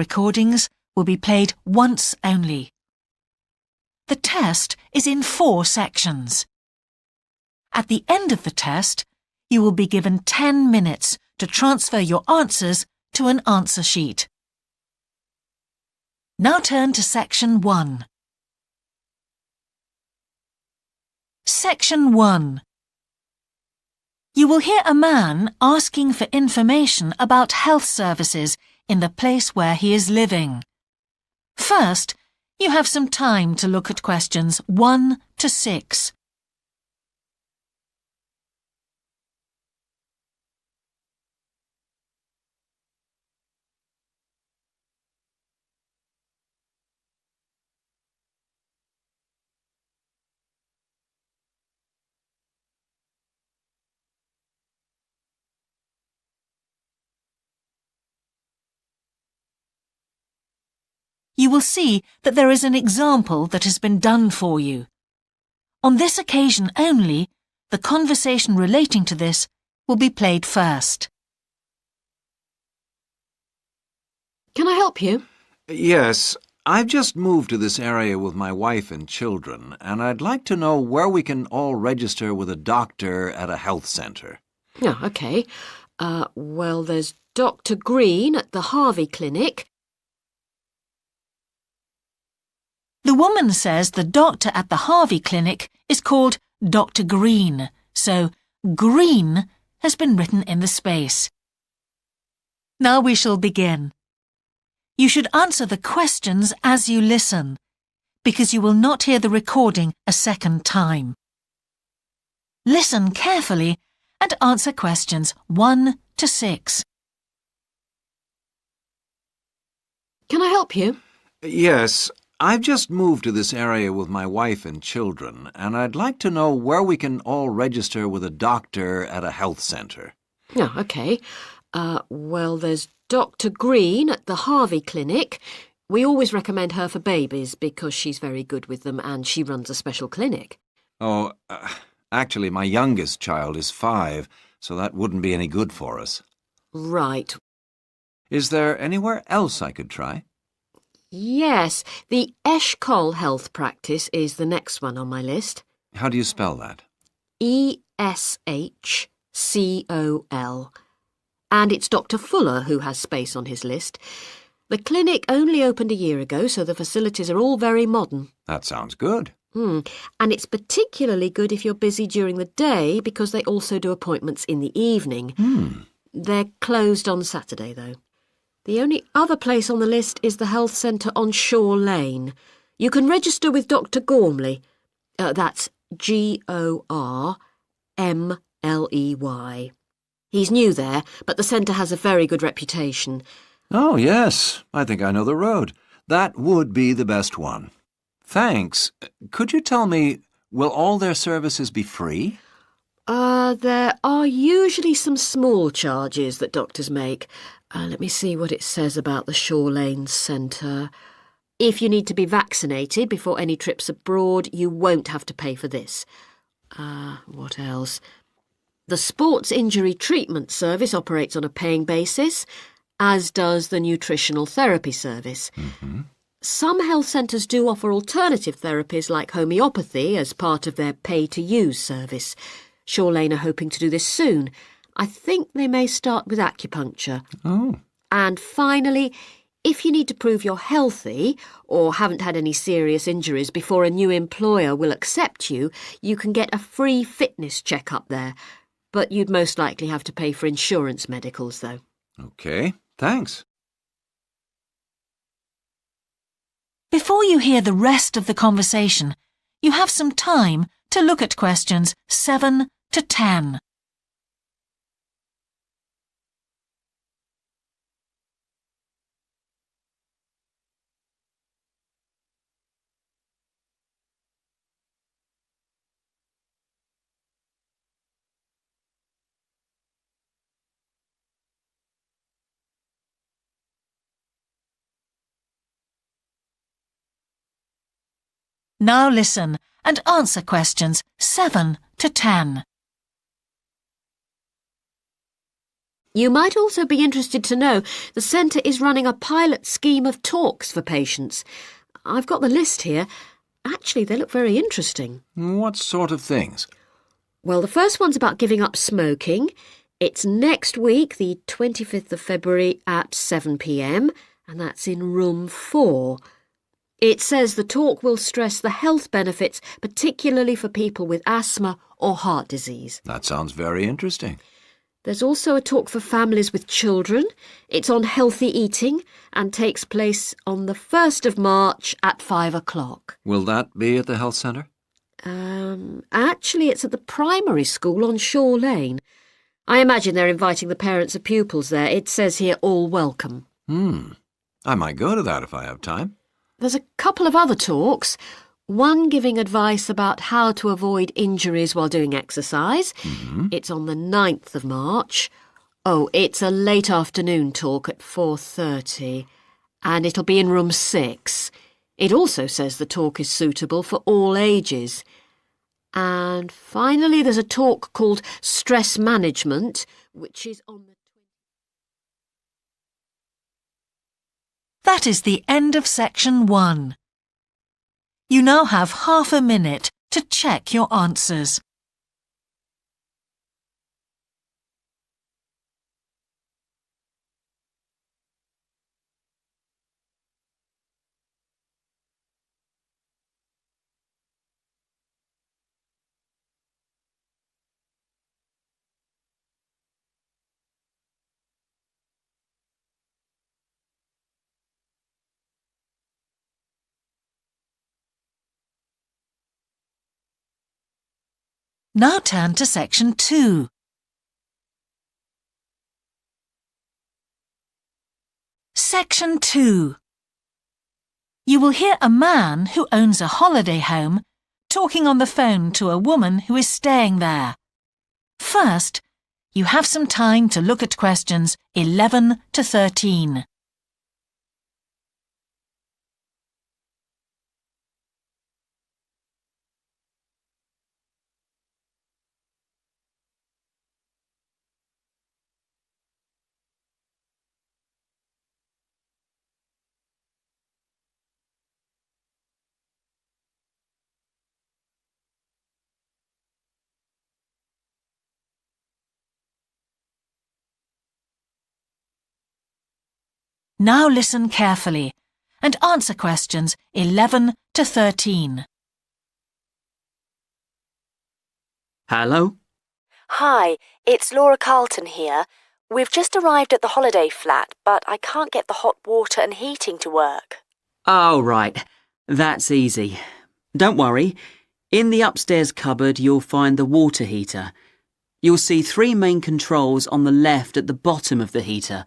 recordings will be played once only. The test is in 4 sections. At the end of the test, you will be given 10 minutes to transfer your answers to an answer sheet. Now turn to Section 1. Section 1. You will hear a man asking for information about health services in the place where he is living. First, you have some time to look at questions 1 to 6. You will see that there is an example that has been done for you. On this occasion only, the conversation relating to this will be played first. Can I help you? Yes, I've just moved to this area with my wife and children, and I'd like to know where we can all register with a doctor at a health centre. Oh, OK. Well, there's Dr. Green at the Harvey Clinic. The woman says the doctor at the Harvey Clinic is called Dr. Green, so Green has been written in the space. Now we shall begin. You should answer the questions as you listen, because you will not hear the recording a second time. Listen carefully and answer questions 1 to 6. Can I help you? Yes, I've just moved to this area with my wife and children, and I'd like to know where we can all register with a doctor at a health centre. Oh, OK. Well, there's Dr. Green at the Harvey Clinic. We always recommend her for babies because she's very good with them and she runs a special clinic. Oh, actually, my youngest child is 5, so that wouldn't be any good for us. Right. Is there anywhere else I could try? Yes, the Eshcol Health Practice is the next one on my list. How do you spell that? Eshcol. And it's Dr. Fuller who has space on his list. The clinic only opened a year ago, so the facilities are all very modern. That sounds good. And it's particularly good if you're busy during the day because they also do appointments in the evening. They're closed on Saturday, though. The only other place on the list is the health centre on Shore Lane. You can register with Dr. Gormley. That's Gormley. He's new there, but the centre has a very good reputation. Oh, yes. I think I know the road. That would be the best one. Thanks. Could you tell me, will all their services be free? There are usually some small charges that doctors make. Let me see what it says about the Shore Lane Centre. If you need to be vaccinated before any trips abroad, you won't have to pay for this. What else? The Sports Injury Treatment Service operates on a paying basis, as does the Nutritional Therapy Service. Some health centres do offer alternative therapies like homeopathy as part of their pay-to-use service. Shore Lane are hoping to do this soon. I think they may start with acupuncture. Oh. And finally, if you need to prove you're healthy or haven't had any serious injuries before a new employer will accept you, you can get a free fitness check-up there. But you'd most likely have to pay for insurance medicals, though. OK, thanks. Before you hear the rest of the conversation, you have some time to look at questions 7 to 10. Now listen and answer questions 7 to 10. You might also be interested to know the centre is running a pilot scheme of talks for patients. I've got the list here. Actually, they look very interesting. What sort of things? Well, the first one's about giving up smoking. It's next week, the 25th of February at 7 p.m, and that's in room 4. It says the talk will stress the health benefits, particularly for people with asthma or heart disease. That sounds very interesting. There's also a talk for families with children. It's on healthy eating and takes place on the 1st of March at 5 o'clock. Will that be at the health centre? Actually, it's at the primary school on Shore Lane. I imagine they're inviting the parents of pupils there. It says here, all welcome. I might go to that if I have time. There's a couple of other talks. One giving advice about how to avoid injuries while doing exercise. It's on the 9th of March. Oh, it's a late afternoon talk at 4:30, and it'll be in room 6. It also says the talk is suitable for all ages. And finally, there's a talk called Stress Management, which is on the... That is the end of section 1. You now have half a minute to check your answers. Now turn to section 2. Section 2. You will hear a man who owns a holiday home talking on the phone to a woman who is staying there. First, you have some time to look at questions 11 to 13. Now listen carefully and answer questions 11 to 13. Hello? Hi, it's Laura Carlton here. We've just arrived at the holiday flat, but I can't get the hot water and heating to work. Oh, right. That's easy. Don't worry. In the upstairs cupboard, you'll find the water heater. You'll see 3 main controls on the left at the bottom of the heater.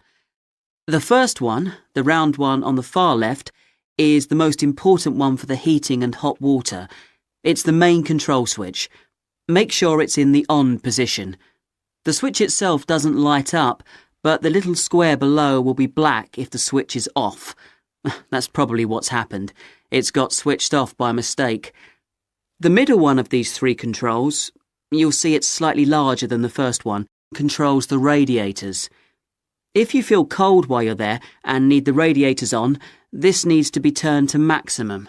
The first one, the round one on the far left, is the most important one for the heating and hot water. It's the main control switch. Make sure it's in the on position. The switch itself doesn't light up, but the little square below will be black if the switch is off. That's probably what's happened. It's got switched off by mistake. The middle one of these 3 controls, you'll see it's slightly larger than the first one, controls the radiators. If you feel cold while you're there and need the radiators on, this needs to be turned to maximum.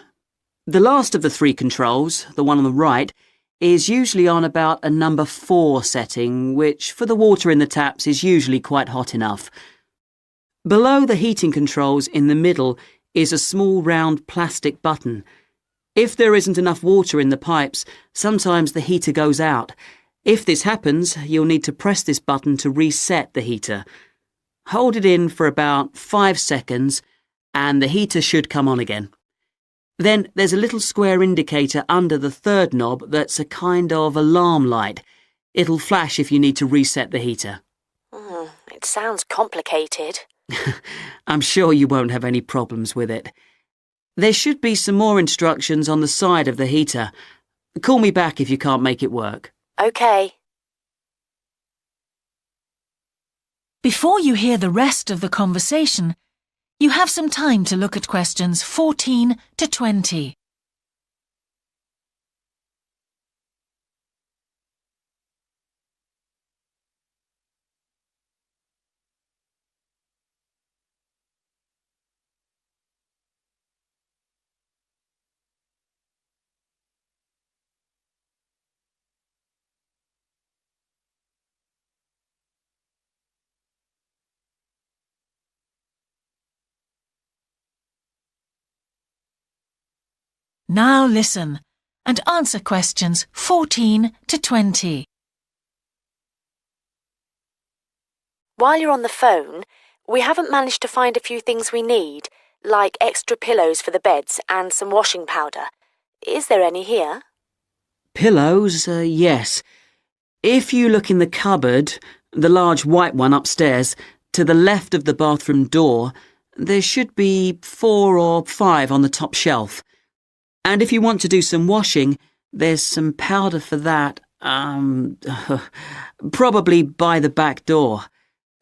The last of the 3 controls, the one on the right, is usually on about a number 4 setting, which for the water in the taps is usually quite hot enough. Below the heating controls in the middle is a small round plastic button. If there isn't enough water in the pipes, sometimes the heater goes out. If this happens, you'll need to press this button to reset the heater. Hold it in for about 5 seconds and the heater should come on again. Then there's a little square indicator under the 3rd knob that's a kind of alarm light. It'll flash if you need to reset the heater. It sounds complicated. I'm sure you won't have any problems with it. There should be some more instructions on the side of the heater. Call me back if you can't make it work. OK. Before you hear the rest of the conversation, you have some time to look at questions 14 to 20. Now listen and answer questions 14 to 20. While you're on the phone, we haven't managed to find a few things we need, like extra pillows for the beds and some washing powder. Is there any here? Pillows, yes. If you look in the cupboard, the large white one upstairs, to the left of the bathroom door, there should be 4 or 5 on the top shelf. And if you want to do some washing, there's some powder for that, probably by the back door.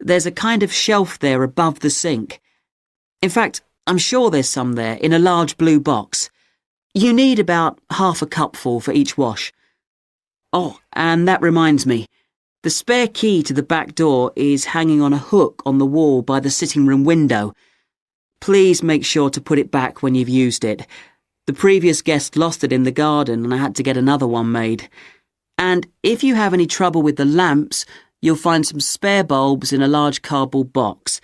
There's a kind of shelf there above the sink. In fact, I'm sure there's some there in a large blue box. You need about half a cupful for each wash. Oh, and that reminds me. The spare key to the back door is hanging on a hook on the wall by the sitting room window. Please make sure to put it back when you've used it. The previous guest lost it in the garden and I had to get another one made. And if you have any trouble with the lamps, you'll find some spare bulbs in a large cardboard box.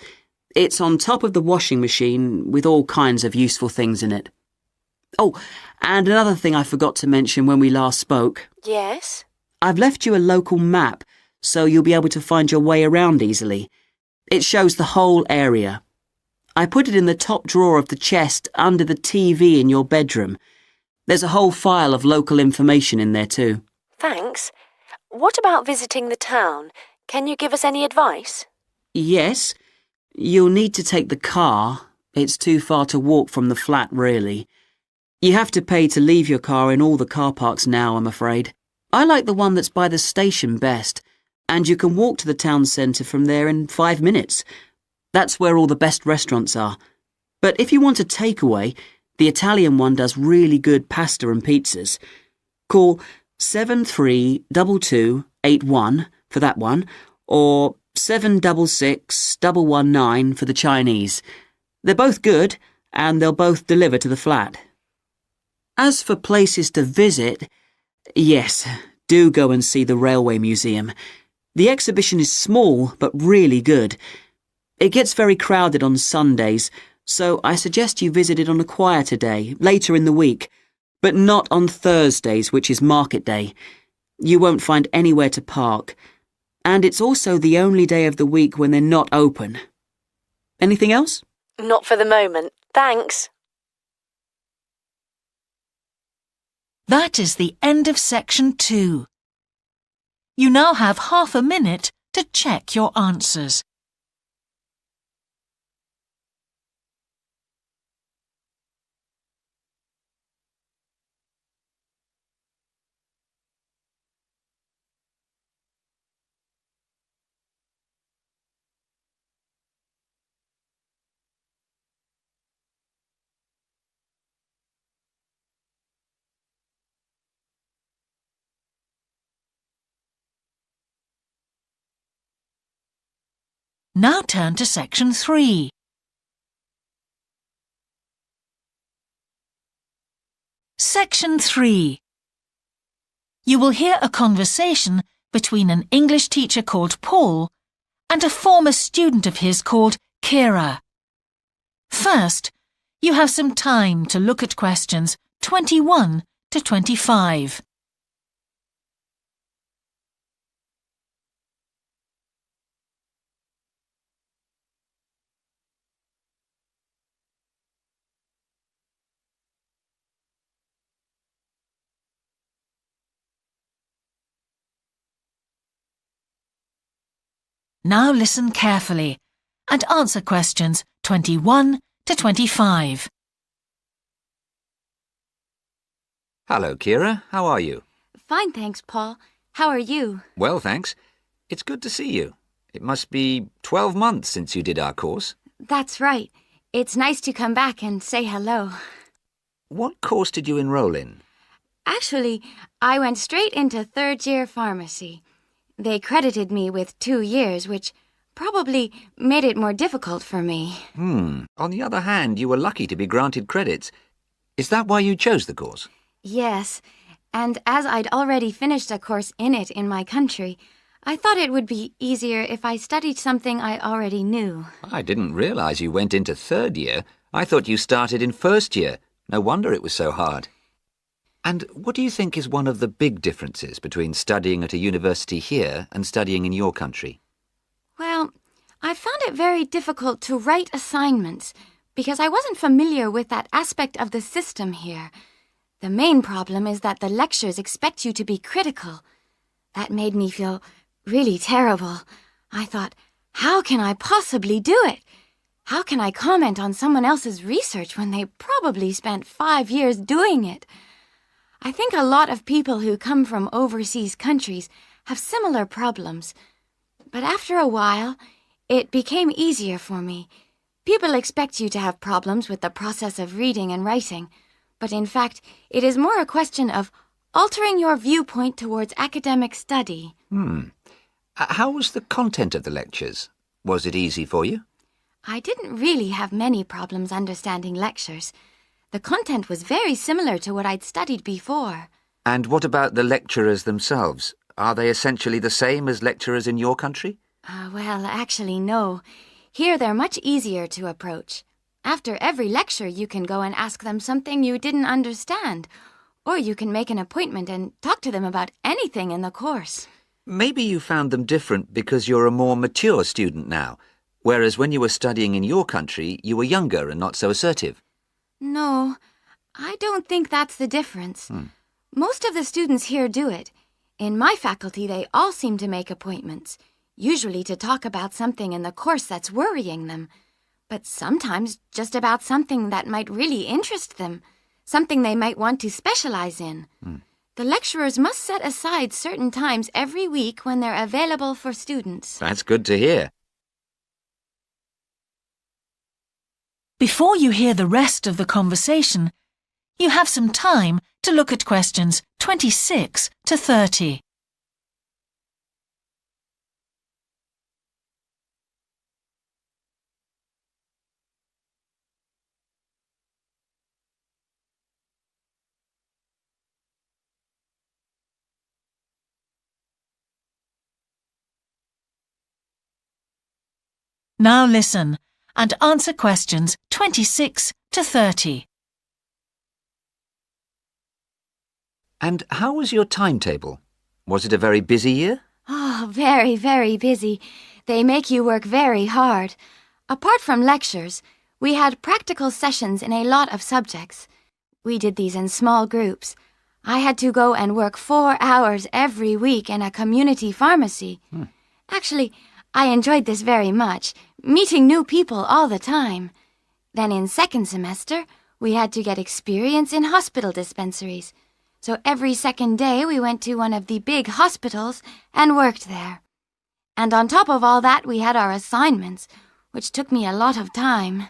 It's on top of the washing machine with all kinds of useful things in it. Oh, and another thing I forgot to mention when we last spoke. Yes? I've left you a local map so you'll be able to find your way around easily. It shows the whole area. I put it in the top drawer of the chest under the TV in your bedroom. There's a whole file of local information in there too. Thanks. What about visiting the town? Can you give us any advice? Yes. You'll need to take the car. It's too far to walk from the flat, really. You have to pay to leave your car in all the car parks now, I'm afraid. I like the one that's by the station best, and you can walk to the town centre from there in 5 minutes. That's where all the best restaurants are. But if you want a takeaway, the Italian one does really good pasta and pizzas. Call 732281 for that one, or 766119 for the Chinese. They're both good, and they'll both deliver to the flat. As for places to visit, yes, do go and see the Railway Museum. The exhibition is small, but really good. It gets very crowded on Sundays, so I suggest you visit it on a quieter day, later in the week, but not on Thursdays, which is market day. You won't find anywhere to park, and it's also the only day of the week when they're not open. Anything else? Not for the moment. Thanks. That is the end of section 2. You now have half a minute to check your answers. Now turn to section 3. Section 3. You will hear a conversation between an English teacher called Paul and a former student of his called Kira. First, you have some time to look at questions 21 to 25. Now listen carefully and answer questions 21 to 25. Hello, Kira. How are you? Fine, thanks, Paul. How are you? Well, thanks. It's good to see you. It must be 12 months since you did our course. That's right. It's nice to come back and say hello. What course did you enroll in? Actually, I went straight into third-year pharmacy. They credited me with 2 years, which probably made it more difficult for me. On the other hand, you were lucky to be granted credits. Is that why you chose the course? Yes, and as I'd already finished a course in it in my country, I thought it would be easier if I studied something I already knew. I didn't realize you went into third year. I thought you started in first year. No wonder it was so hard. And what do you think is one of the big differences between studying at a university here and studying in your country? Well, I found it very difficult to write assignments because I wasn't familiar with that aspect of the system here. The main problem is that the lectures expect you to be critical. That made me feel really terrible. I thought, how can I possibly do it? How can I comment on someone else's research when they probably spent 5 years doing it? I think a lot of people who come from overseas countries have similar problems. But after a while, it became easier for me. People expect you to have problems with the process of reading and writing, but in fact, it is more a question of altering your viewpoint towards academic study. How was the content of the lectures? Was it easy for you? I didn't really have many problems understanding lectures. The content was very similar to what I'd studied before. And what about the lecturers themselves? Are they essentially the same as lecturers in your country? Well, actually, no. Here they're much easier to approach. After every lecture, you can go and ask them something you didn't understand, or you can make an appointment and talk to them about anything in the course. Maybe you found them different because you're a more mature student now, whereas when you were studying in your country, you were younger and not so assertive. No, I don't think that's the difference. Most of the students here do it. In my faculty, they all seem to make appointments, usually to talk about something in the course that's worrying them, but sometimes just about something that might really interest them, something they might want to specialize in. The lecturers must set aside certain times every week when they're available for students. That's good to hear. Before you hear the rest of the conversation, you have some time to look at questions 26 to 30. Now listen and answer questions 26 to 30. And how was your timetable? Was it a very busy year? Oh, very, very busy. They make you work very hard. Apart from lectures, we had practical sessions in a lot of subjects. We did these in small groups. I had to go and work 4 hours every week in a community pharmacy. Actually, I enjoyed this very much, meeting new people all the time. Then in second semester, we had to get experience in hospital dispensaries. So every second day we went to one of the big hospitals and worked there. And on top of all that, we had our assignments, which took me a lot of time.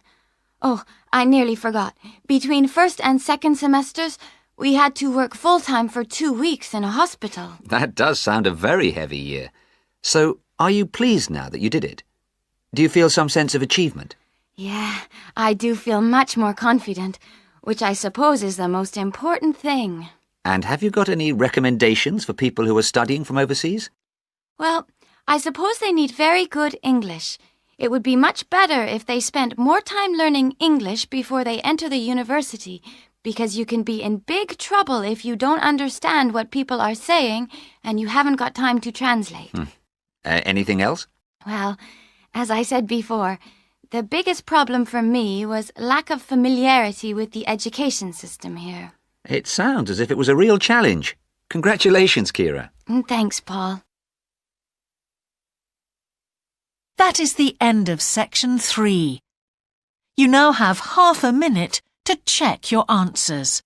Oh, I nearly forgot. Between first and second semesters, we had to work full-time for 2 weeks in a hospital. That does sound a very heavy year. So, are you pleased now that you did it? Do you feel some sense of achievement? Yeah, I do feel much more confident, which I suppose is the most important thing. And have you got any recommendations for people who are studying from overseas? Well, I suppose they need very good English. It would be much better if they spent more time learning English before they enter the university, because you can be in big trouble if you don't understand what people are saying and you haven't got time to translate. Anything else? Well, as I said before, the biggest problem for me was lack of familiarity with the education system here. It sounds as if it was a real challenge. Congratulations, Kira. Thanks, Paul. That is the end of section 3. You now have half a minute to check your answers.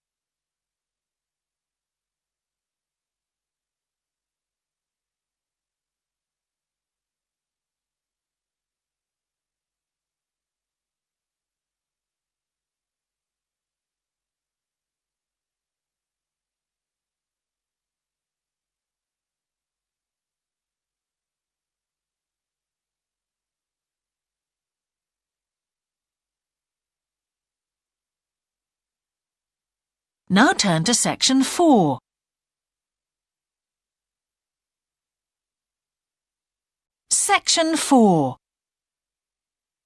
Now turn to section 4. Section 4.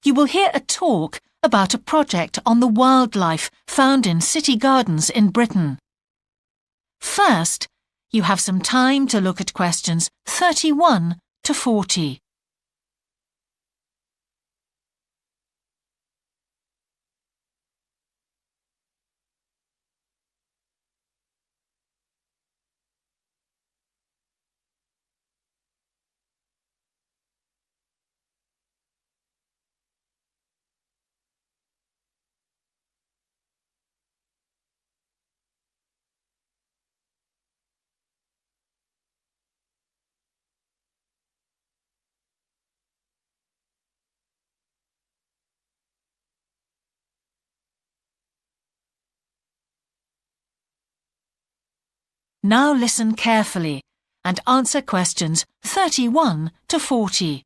You will hear a talk about a project on the wildlife found in city gardens in Britain. First, you have some time to look at questions 31 to 40. Now listen carefully and answer questions 31 to 40.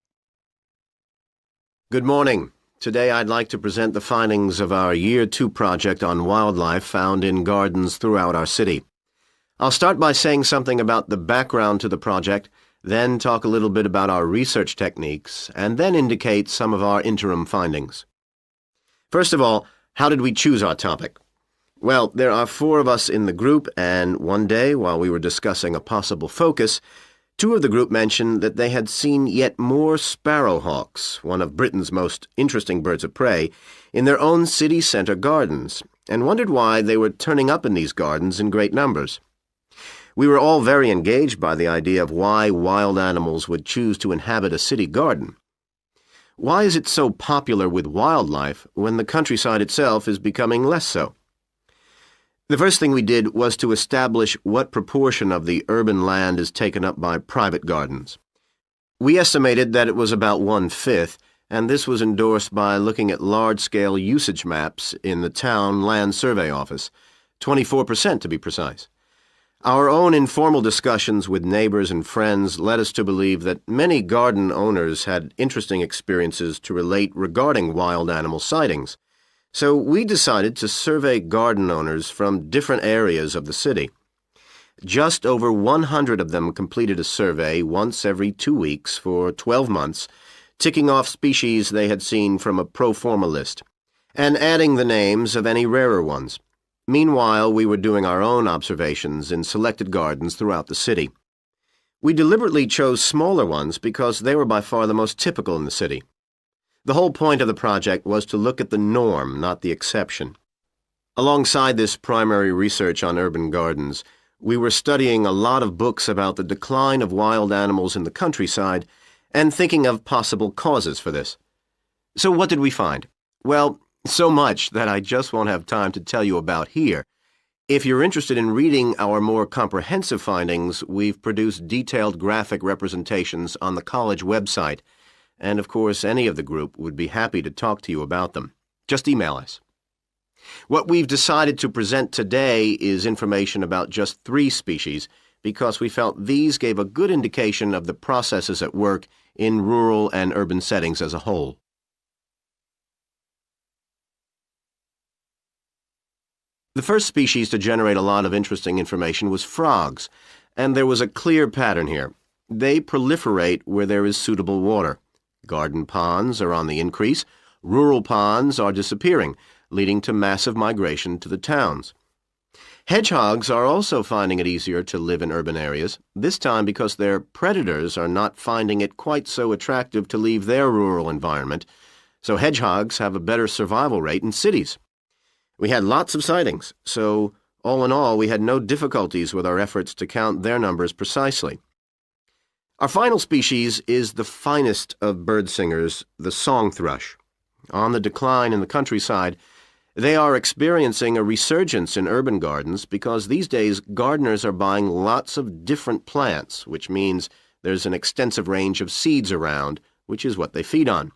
Good morning. Today I'd like to present the findings of our Year 2 project on wildlife found in gardens throughout our city. I'll start by saying something about the background to the project, then talk a little bit about our research techniques, and then indicate some of our interim findings. First of all, how did we choose our topic? Well, there are 4 of us in the group, and one day, while we were discussing a possible focus, 2 of the group mentioned that they had seen yet more sparrowhawks, one of Britain's most interesting birds of prey, in their own city centre gardens, and wondered why they were turning up in these gardens in great numbers. We were all very engaged by the idea of why wild animals would choose to inhabit a city garden. Why is it so popular with wildlife when the countryside itself is becoming less so? The first thing we did was to establish what proportion of the urban land is taken up by private gardens. We estimated that it was about 1/5, and this was endorsed by looking at large-scale usage maps in the town land survey office, 24% to be precise. Our own informal discussions with neighbors and friends led us to believe that many garden owners had interesting experiences to relate regarding wild animal sightings. So we decided to survey garden owners from different areas of the city. Just over 100 of them completed a survey once every 2 weeks for 12 months, ticking off species they had seen from a pro forma list, and adding the names of any rarer ones. Meanwhile, we were doing our own observations in selected gardens throughout the city. We deliberately chose smaller ones because they were by far the most typical in the city. The whole point of the project was to look at the norm, not the exception. Alongside this primary research on urban gardens, we were studying a lot of books about the decline of wild animals in the countryside and thinking of possible causes for this. So what did we find? Well, so much that I just won't have time to tell you about here. If you're interested in reading our more comprehensive findings, we've produced detailed graphic representations on the college website, and of course any of the group would be happy to talk to you about them. Just email us. What we've decided to present today is information about just 3 species because we felt these gave a good indication of the processes at work in rural and urban settings as a whole. The first species to generate a lot of interesting information was frogs, and there was a clear pattern here. They proliferate where there is suitable water. Garden ponds are on the increase, rural ponds are disappearing, leading to massive migration to the towns. Hedgehogs are also finding it easier to live in urban areas, this time because their predators are not finding it quite so attractive to leave their rural environment, so hedgehogs have a better survival rate in cities. We had lots of sightings, so all in all we had no difficulties with our efforts to count their numbers precisely. Our final species is the finest of bird singers, the song thrush. On the decline in the countryside, they are experiencing a resurgence in urban gardens because these days gardeners are buying lots of different plants, which means there's an extensive range of seeds around, which is what they feed on.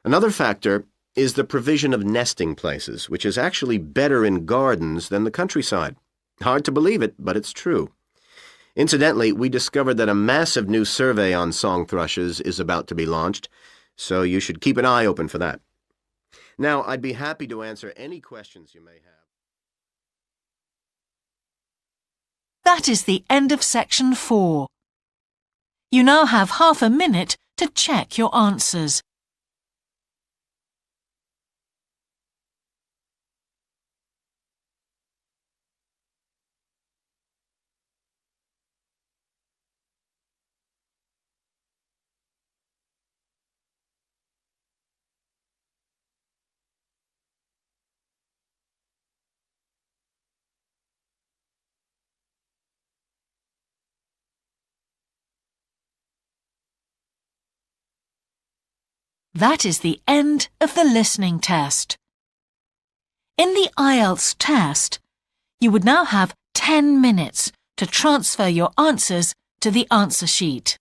Another factor is the provision of nesting places, which is actually better in gardens than the countryside. Hard to believe it, but it's true. Incidentally, we discovered that a massive new survey on song thrushes is about to be launched, so you should keep an eye open for that. Now, I'd be happy to answer any questions you may have. That is the end of section 4. You now have half a minute to check your answers. That is the end of the listening test. In the IELTS test, you would now have 10 minutes to transfer your answers to the answer sheet.